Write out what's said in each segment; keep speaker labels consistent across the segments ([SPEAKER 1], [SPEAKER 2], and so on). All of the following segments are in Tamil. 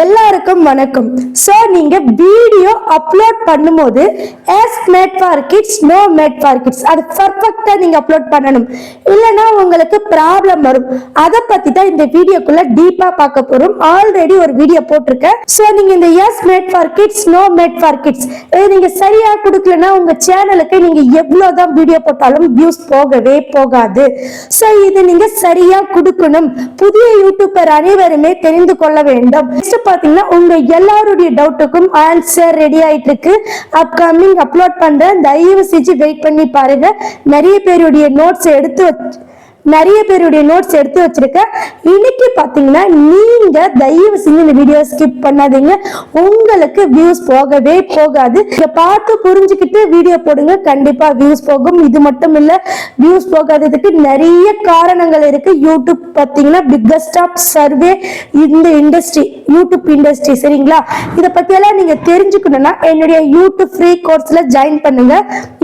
[SPEAKER 1] எல்லாருக்கும் வணக்கம். சோ நீங்க வீடியோ அப்லோட் பண்ணும்போது as made for kids no made for kids அது பெர்ஃபெக்ட்டா நீங்க அப்லோட் பண்ணணும். இல்லனா உங்களுக்கு ப்ராப்ளம் வரும். அத பத்தி தான் இந்த வீடியோக்குள்ள டீப்பா பார்க்க போறோம். ஆல்ரெடி ஒரு வீடியோ போட்டுருக்கேன். சோ நீங்க இந்த as made for kids no made for kids இதை நீங்க சரியா கொடுக்கலனா உங்க சேனலுக்கு நீங்க எவ்வளவுதான் வீடியோ போட்டாலும் வியூஸ் போகவே போகாது. சோ இது நீங்க சரியா கொடுக்கணும். புதிய யூடியூபர் அனைவருமே தெரிந்து கொள்ள வேண்டும். பாத்தீங்கன்னா உங்க எல்லாருடைய டவுட்டுக்கும் ஆன்சர் ரெடி ஆயிட்டு இருக்கு. அப்கமிங் அப்லோட் பண்றேன். தயவு செஞ்சு வெயிட் பண்ணி பாருங்க. நிறைய பேருடைய நோட்ஸ் எடுத்து வச்சிருக்கேன். இன்னைக்கு பாத்தீங்கன்னா நீங்க தயவு செஞ்சு இந்த வீடியோ ஸ்கிப் பண்ணாதீங்க. உங்களுக்கு வியூஸ் போகவே போகாது. இத பார்த்து புரிஞ்சுக்கிட்டு வீடியோ போடுங்க. கண்டிப்பா வியூஸ் போகும். இது மட்டும் இல்ல, வியூஸ் போகாததுக்கு நிறைய காரணங்கள் இருக்கு. யூடியூப் பாத்தீங்கன்னா பிக்கஸ்ட் ஆஃப் சர்வே இந்த இண்டஸ்ட்ரி, யூடியூப் இண்டஸ்ட்ரி. சரிங்களா? இத பத்தி எல்லாம் நீங்க தெரிஞ்சுக்கணும்னா என்னுடைய யூடியூப் ஃப்ரீ கோர்ஸ்ல ஜாயின் பண்ணுங்க.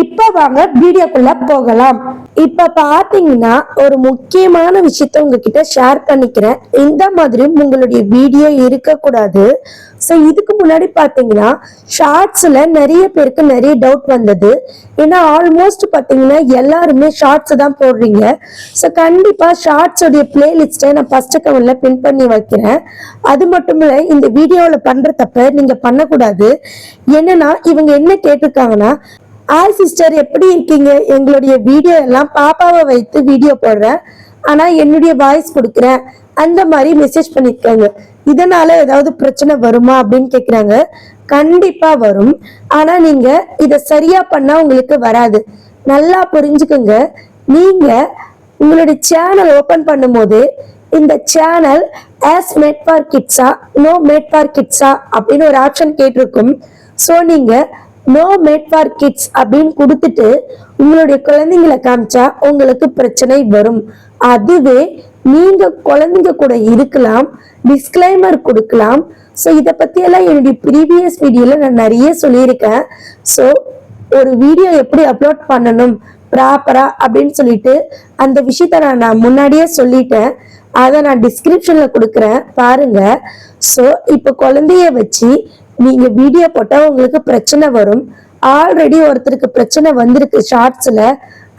[SPEAKER 1] இப்ப வாங்க வீடியோக்குள்ள போகலாம். இப்ப பாத்தீங்கன்னா ஒரு முக்கியமான விஷயத்த உங்ககிட்ட ஷேர் பண்ணிக்கிறேன். இந்த மாதிரி உங்களுடைய வீடியோ இருக்க கூடாது. சோ இதுக்கு முன்னாடி பாத்தீங்கன்னா ஷார்ட்ஸ்ல நிறைய பேருக்கு நிறைய டவுட் வந்தது. ஏன்னா ஆல்மோஸ்ட் பாத்தீங்கன்னா எல்லாருமே ஷார்ட்ஸ் தான் போடுறீங்க. சோ கண்டிப்பா ஷார்ட்ஸ் உடைய பிளேலிஸ்ட்டை நான் ஃபர்ஸ்ட் கமெண்ட்ல பின் பண்ணி வைக்கிறேன். அது மட்டும் இல்ல, இந்த வீடியோல பண்ற தப்ப நீங்க பண்ணக்கூடாது. என்னன்னா இவங்க என்ன கேட்டிருக்காங்கன்னா, ஆய் சிஸ்டர் எப்படி இருக்கீங்க? எங்களுடைய வீடியோ எல்லாம் பாப்பாவை வைத்து வீடியோ போடுறேன், ஆனா என்னுடைய வாய்ஸ் கொடுக்குறேன், அந்த மாதிரி மெசேஜ் பண்ணிருக்காங்க. இதனால ஏதாவது பிரச்சனை வருமா அப்படின்னு கேக்குறாங்க. கண்டிப்பா வரும். ஆனா நீங்க இத சரியா பண்ணா உங்களுக்கு வராது. நல்லா புரிஞ்சுக்குங்க. நீங்க உங்களுடைய சேனல் ஓபன் பண்ணும்போது இந்த channel as made for kids no made for kids அப்படின்னு ஒரு ஆப்ஷன் கேட்டிருக்கும். சோ நீங்க நோ மேட் ஃபார் கிட்ஸ் அப்படின்னு கொடுத்துட்டு உங்களுடைய குழந்தைங்களை காமிச்சா உங்களுக்கு பிரச்சனை வரும். அதுவே நீங்க குழந்தைங்க கூட இருக்கலாம், டிஸ்க்ளைமர் கொடுக்கலாம். ஸோ இதை பத்தி எல்லாம் என்னுடைய ப்ரீவியஸ் வீடியோல நான் நிறைய சொல்லியிருக்கேன். ஸோ ஒரு வீடியோ எப்படி அப்லோட் பண்ணணும் ப்ராப்பரா அப்படின்னு சொல்லிட்டு அந்த விஷயத்த நான் முன்னாடியே சொல்லிட்டேன். அதை நான் டிஸ்கிரிப்ஷன்ல கொடுக்குறேன், பாருங்க. ஸோ இப்போ குழந்தைய வச்சு நீங்க வீடியோ போட்டா உங்களுக்கு பிரச்சனை வரும். ஆல்ரெடி ஒருத்தருக்கு பிரச்சனை வந்திருக்கு ஷார்ட்ஸ்ல.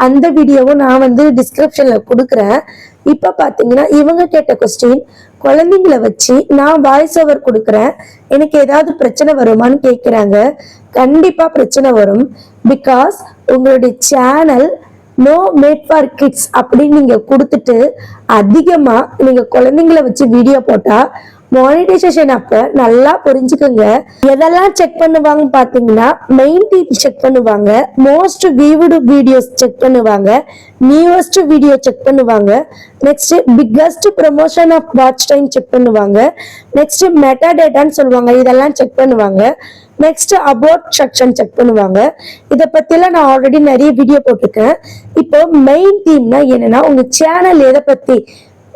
[SPEAKER 1] அந்த வீடியோவும் நான் டிஸ்கிரிப்ஷன்ல கொடுக்குறேன். இப்ப பாத்தீங்கன்னா இவங்க கேட்ட கொஸ்டின், குழந்தைங்களை வச்சு நான் வாய்ஸ் ஓவர் கொடுக்குறேன், எனக்கு ஏதாவது பிரச்சனை வருமான்னு கேக்குறாங்க. கண்டிப்பா பிரச்சனை வரும். பிகாஸ் உங்களுடைய channel no made for kids அப்படின்னு நீங்க கொடுத்துட்டு அதிகமா நீங்க குழந்தைங்களை வச்சு வீடியோ போட்டா மானிட்டைசேஷன் அப்ப நல்லா புரிஞ்சுக்கோங்க. எதெல்லாம் செக் பண்ணுவாங்க பாத்தீங்கன்னா, மெயின் டீம் செக் பண்ணுவாங்க, மோஸ்ட் வியூடு வீடியோஸ் செக் பண்ணுவாங்க, நியூவஸ்ட் வீடியோ செக் பண்ணுவாங்க, next biggest promotion of watch time check பண்ணுவாங்க, நெக்ஸ்ட் மெட்டா டேட்டான்னு சொல்லுவாங்க, இதெல்லாம் செக் பண்ணுவாங்க, நெக்ஸ்ட் அபவுட் செக்ஷன் செக் பண்ணுவாங்க. இதை பத்தியெல்லாம் நான் ஆல்ரெடி நிறைய வீடியோ போட்டிருக்கேன். இப்போ மெயின் டீம்னா என்னன்னா, உங்க சேனல் எதை பத்தி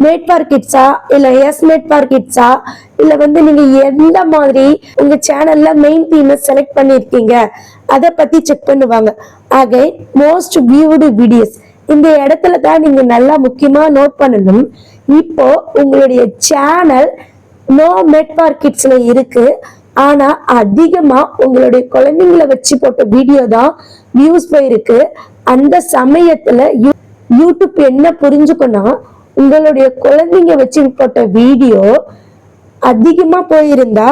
[SPEAKER 1] மேட் ஃபார் கிட்ஸா இல்ல எஸ் மேட் ஃபார் கிட்ஸா இல்ல நீங்க எந்த மாதிரி உங்க சேனல்ல மெயின் தீமை செலக்ட் பண்ணிருக்கீங்க அதை பத்தி செக் பண்ணுவாங்க. ஆக மோஸ்ட் வியூடு வீடியோஸ் இந்த இடத்துல தான் நீங்க நல்லா முக்கியமா நோட் பண்ணணும். இப்போ உங்களுடைய சேனல் நோ மேட் ஃபார் கிட்ஸ்ல இருக்கு, ஆனா அதிகமா உங்களுடைய குழந்தைங்களை வச்சு போட்ட வீடியோ தான் வியூஸ் போயிருக்கு. அந்த சமயத்துல யூடியூப் என்ன புரிஞ்சுக்கணும், உங்களுடைய குழந்தைங்க வச்சு போட்ட வீடியோ அதிகமா போயிருந்தா,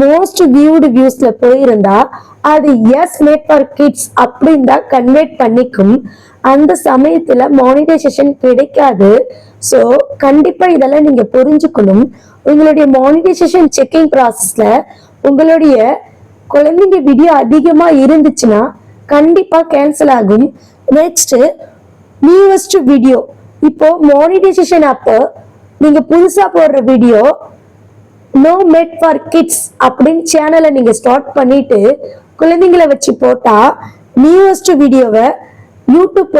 [SPEAKER 1] மோஸ்ட் வியூடு வியூஸ்ல போயிருந்தா அது எஸ் மேட் ஃபார் கிட்ஸ் அப்படின்னு தான் கன்வெர்ட் பண்ணிக்கும். அந்த சமயத்துல மானிட்டைசேஷன் கிடைக்காது. ஸோ கண்டிப்பா இதெல்லாம் நீங்க புரிஞ்சுக்கணும். உங்களுடைய மானிட்டைசேஷன் செக்கிங் ப்ராசஸ்ல உங்களுடைய குழந்தைங்க வீடியோ அதிகமா இருந்துச்சுன்னா கண்டிப்பா கேன்சல் ஆகும். நெக்ஸ்ட் நியூவஸ்ட் வீடியோ, இப்போ மானிட்டைசேஷன் அப்போ நீங்க புதுசா போடுற video no made for kids அப்படின்னு சேனலை நீங்க ஸ்டார்ட் பண்ணிட்டு குழந்தைங்களை வச்சு போட்டா நியூவஸ்ட் வீடியோவை யூடியூப்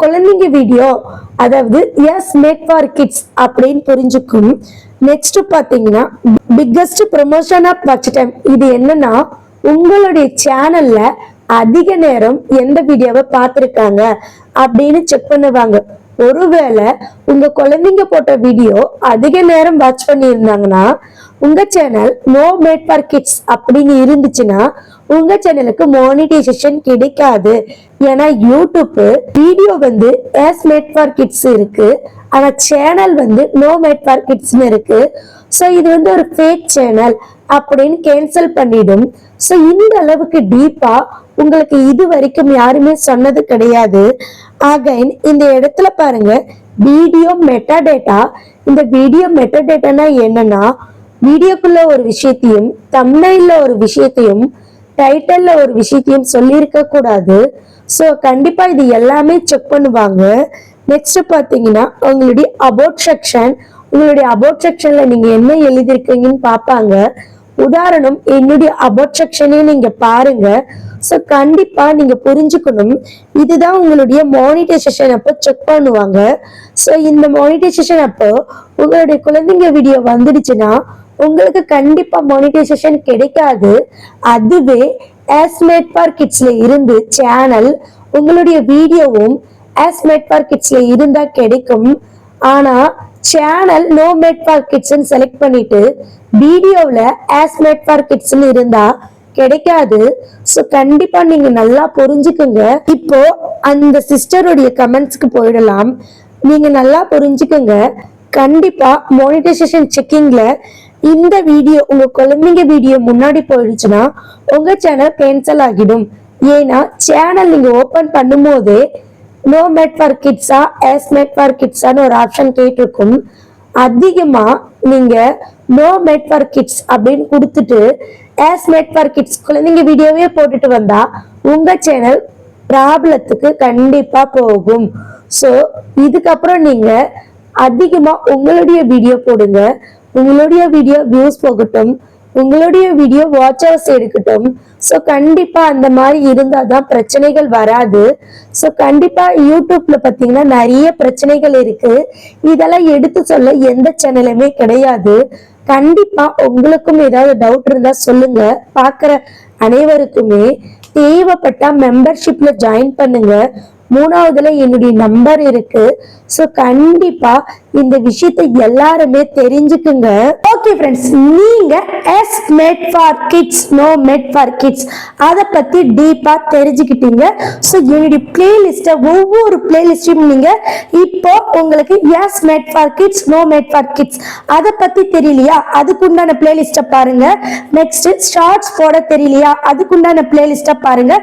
[SPEAKER 1] குழந்தைங்க வீடியோ, அதாவது எஸ் மேட் ஃபார் கிட்ஸ் அப்படின்னு புரிஞ்சுக்கும். நெக்ஸ்ட் பாத்தீங்கன்னா biggest promotion of watch time. இது என்னன்னா, உங்களுடைய சேனல்ல அதிக நேரம் எந்த வீடியோவை பார்த்திருக்காங்க அப்படின்னு செக் பண்ணுவாங்க. ஒருவேளை உங்க குழந்தைங்க போட்ட வீடியோ அதிக நேரம் வாட்ச் பண்ணி இருந்தாங்கன்னா உங்க channel no made for kids அப்படின்னு இருந்துச்சுன்னா உங்க சேனலுக்கு மானிட்டைசேஷன் கிடைக்காது. ஏன்னா யூடியூப் வீடியோ வந்து ஆஸ் மேட் ஃபார் கிட்ஸ் இருக்கு, ஆனா சேனல் வந்து நோ மேட் ஃபார் கிட்ஸ்னு இருக்கு. ஸோ இது வந்து ஒரு ஃபேக் சேனல் அப்படின்னு கேன்சல் பண்ணிடும். ஸோ இந்த அளவுக்கு டீப்பா உங்களுக்கு இது வரைக்கும் யாருமே சொன்னது கிடையாது. அகைன் இந்த இடத்துல பாருங்க, வீடியோ மெட்டாடேட்டா. இந்த வீடியோ மெட்டாடேட்டானா என்னன்னா, வீடியோக்குள்ள ஒரு விஷயத்தையும் தம்ப்நெயில்ல ஒரு விஷயத்தையும் டைட்டில்ல ஒரு விஷயத்தையும் சொல்லியிருக்க கூடாது. ஸோ கண்டிப்பா இது எல்லாமே செக் பண்ணுவாங்க. நெக்ஸ்ட் பாத்தீங்கன்னா உங்களுடைய அபவுட் செக்ஷன், உங்களுடைய அபவுட் செக்ஷன்ல நீங்க என்ன எழுதிருக்கீங்கன்னு பார்ப்பாங்க. உதாரணம், என்னுடைய அபவுட் செக்ஷனையும் நீங்க பாருங்க. ஸோ கண்டிப்பா நீங்க புரிஞ்சுக்கணும், இதுதான் உங்களுடைய மானிட்டைசேஷன் அப்போ செக் பண்ணுவாங்க. ஸோ இந்த மானிட்டைசேஷன் அப்போ உங்களுடைய குழந்தைங்க வீடியோ வந்துடுச்சுன்னா உங்களுக்கு கண்டிப்பா மானிட்டைசேஷன் கிடைக்காது. அதுவே ஆஸ் மேட் ஃபார் கிட்ஸ்ல இருந்து சேனல் உங்களுடைய வீடியோவும் ஆஸ் மேட் ஃபார் கிட்ஸ்ல இருந்தா கிடைக்கும். ஆனா channel no made for kids select பண்ணிட்டு வீடியோல ஆஸ் மேட் ஃபார் கிட்ஸ் இருந்தா கிடைக்காது. சோ கண்டிப்பா நீங்க நல்லா புரிஞ்சுக்குங்க. இப்போ அந்த சிஸ்டருடைய கமெண்ட்ஸ்க்கு போயிடலாம். நீங்க நல்லா புரிஞ்சுக்குங்க. கண்டிப்பா மானிட்டைசேஷன் செக்கிங்ல இந்த வீடியோ உங்க குழந்தைங்க வீடியோ முன்னாடி போயிடுச்சுன்னா உங்க சேனல் கேன்சல் ஆகிடும். ஏன்னா சேனல் நீங்க ஓபன் பண்ணும் போதே நோ மேட் ஃபார் கிட்ஸா ஆஸ் மேட் ஃபார் கிட்ஸான்னு ஒரு ஆப்ஷன் கேட்டிருக்கும். அதிகமா நீங்க நோ மேட் ஃபார் கிட்ஸ் அப்படின்னு கொடுத்துட்டு ஆஸ் மேட் ஃபார் கிட்ஸ் குழந்தைங்க வீடியோவே போட்டுட்டு வந்தா உங்க சேனல் ப்ராப்ளத்துக்கு கண்டிப்பா போகும். ஸோ இதுக்கப்புறம் நீங்க அதிகமா உங்களுடைய வீடியோ போடுங்க. உங்களுடைய வீடியோ வியூஸ் போகட்டும், உங்களுடைய வீடியோ வாட்ச் ஹவர்ஸ் எடுக்கட்டும். ஸோ கண்டிப்பா அந்த மாதிரி இருந்தாதான் பிரச்சனைகள் வராது. ஸோ கண்டிப்பா யூடியூப்ல பாத்தீங்கன்னா நிறைய பிரச்சனைகள் இருக்கு. இதெல்லாம் எடுத்து சொல்ல எந்த சேனலுமே கிடையாது. கண்டிப்பா உங்களுக்கும் ஏதாவது டவுட் இருந்தா சொல்லுங்க. பாக்குற அனைவருக்குமே தேவைப்பட்டா மெம்பர்ஷிப்ல ஜாயின் பண்ணுங்க. 3வதுல என்னுடைய நம்பர் இருக்கு. சோ கண்டிப்பா இந்த விஷயத்தை எல்லாருமே தெரிஞ்சுக்குங்க. ஓகே ஃப்ரெண்ட்ஸ், நீங்க yes made for kids no made for kids அத பத்தி டீப்பா தெரிஞ்சுக்கிட்டீங்க. சோ என்னுடைய பிளேலிஸ்ட ஒவ்வொரு பிளேலிஸ்டையும் நீங்க இப்போ உங்களுக்கு yes made for kids no made for kids அத பத்தி தெரியலையா, அதுக்குண்டான பிளேலிஸ்ட பாருங்க. நெக்ஸ்ட் ஷார்ட்ஸ் போட தெரியலையா, அதுக்குண்டான பிளேலிஸ்ட பாருங்க.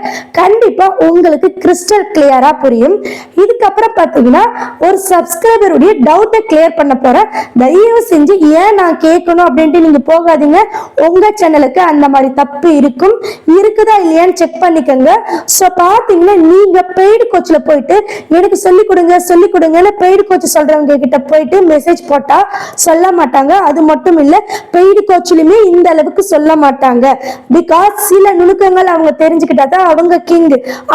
[SPEAKER 1] கண்டிப்பா உங்களுக்கு கிறிஸ்டல் கிளியரா புரியும். இதுக்கப்புறம் பாத்தீங்கன்னா ஒரு சப்ஸ்கிரைபருடைய டவுட்டை கிளியர் பண்ண போறேன். தயவு செஞ்சு ஏன் நான் கேட்கணும் அப்படின்ட்டு நீங்க போகாதீங்க. உங்க சேனலுக்கு அந்த மாதிரி தப்பு இருக்கும், இருக்குதா இல்லையான்னு செக் பண்ணிக்கோங்க. சோ பாத்தீங்கன்னா நீங்க பெய்டு கோச்ல போயிட்டு எனக்கு சொல்லி கொடுங்கன்னு பெய்டு கோச் சொல்றவங்க கிட்ட போயிட்டு மெசேஜ் போட்டா சொல்ல மாட்டாங்க. அது மட்டும் இல்ல, பெய்டு கோச்லயுமே இந்த அளவுக்கு சொல்ல மாட்டாங்க. பிகாஸ் சில நுணுக்கங்கள் அவங்க தெரிஞ்சுக்கிட்டா தான் அவங்க கிங்.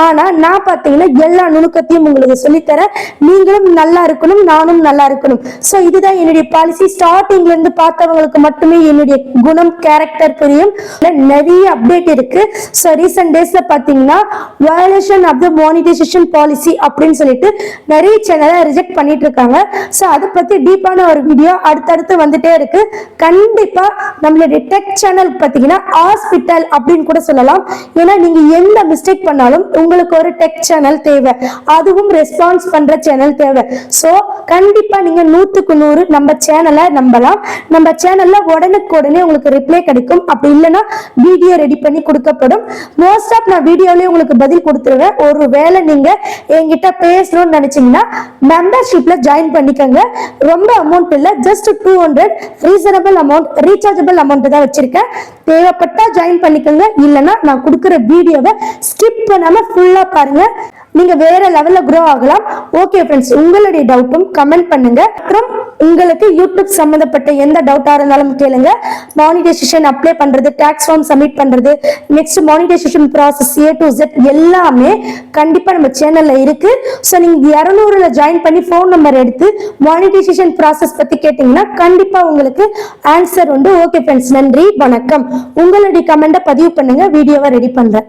[SPEAKER 1] ஆனா நான் பாத்தீங்கன்னா எல்லா நுணுக்கத்தையும் உங்களுக்கு சொல்லித்தரேன். நீங்களும் நல்லா இருக்கணும், நானும் நல்லா இருக்கணும். சோ இதுதான் என்னுடைய பாலிசி. ஸ்டார்டிங்ல இருந்து பார்த்தவங்களுக்கு மட்டுமே என்னுடைய குணம் கேரக்டர் புரியும். நிறைய அப்டேட் இருக்கு. சோ ரீசன்ட் டேஸ்ல பாத்தீங்கன்னா violation of the monetisation policy அப்படின்னு சொல்லிட்டு நிறைய சேனலை ரிஜெக்ட் பண்ணிட்டு இருக்காங்க. சோ அதை பத்தி டீப்பான ஒரு வீடியோ அடுத்தடுத்து வந்துட்டே இருக்கு. கண்டிப்பா நம்மளுடைய டெக் சேனல் பாத்தீங்கன்னா ஹாஸ்பிட்டல் அப்படின்னு கூட சொல்லலாம். ஏன்னா நீங்க எந்த மிஸ்டேக் பண்ணாலும் உங்களுக்கு ஒரு டெக் சேனல் தேவை, அதுவும் ரெஸ்பான்ஸ் பண்ற சேனல் தேவை. சோ கண்டிப்பா நீங்க 100க்கு 100 நம்ம சேனலை நம்பலாம். நம்ம சேனல்ல உடனுக்குடனே உங்களுக்கு ரிப்ளை கிடைக்கும். அப்படி இல்லைன்னா வீடியோ ரெடி பண்ணி கொடுக்கப்படும். மோஸ்ட் ஆஃப் நான் வீடியோலயே உங்களுக்கு பதில் கொடுத்துருவேன். ஒருவேளை நீங்க என்கிட்ட பேசணும்னு நினைச்சீங்கன்னா மெம்பர்ஷிப்ல ஜாயின் பண்ணிக்கோங்க. ரொம்ப அமௌண்ட் இல்ல, just 200 reasonable amount, rechargeable amount தான் வச்சிருக்கேன். தேவைப்பட்டா ஜாயின் பண்ணிக்கோங்க. இல்லைன்னா நான் கொடுக்குற வீடியோவை ஸ்கிப் பண்ணாம ஃபுல்லா பாருங்க. நீங்க வேற லெவல்ல க்ரோ ஆகலாம். ஓகே ஃப்ரெண்ட்ஸ், உங்களுடைய டவுட்டும் கமெண்ட் பண்ணுங்க. அப்புறம் உங்களுக்கு யூடியூப் சம்பந்தப்பட்ட எந்த டவுட்டா இருந்தாலும் கேளுங்க. மானிட்டைசேஷன் அப்ளை பண்றது, டாக்ஸ் ஃபார்ம் சப்மிட் பண்றது, next monetisation process A to Z எல்லாமே கண்டிப்பா நம்ம சேனல்ல இருக்கு. சோ நீங்க 200ல ஜாயின் பண்ணி ஃபோன் நம்பர் எடுத்து மானிட்டைசேஷன் ப்ராசஸ் பத்தி கேட்டீங்கன்னா கண்டிப்பா உங்களுக்கு ஆன்சர் உண்டு. ஓகே ஃப்ரெண்ட்ஸ், நன்றி, வணக்கம். உங்களுடைய கமெண்ட்டை பதிவு பண்ணுங்க, வீடியோவை ரெடி பண்றேன்.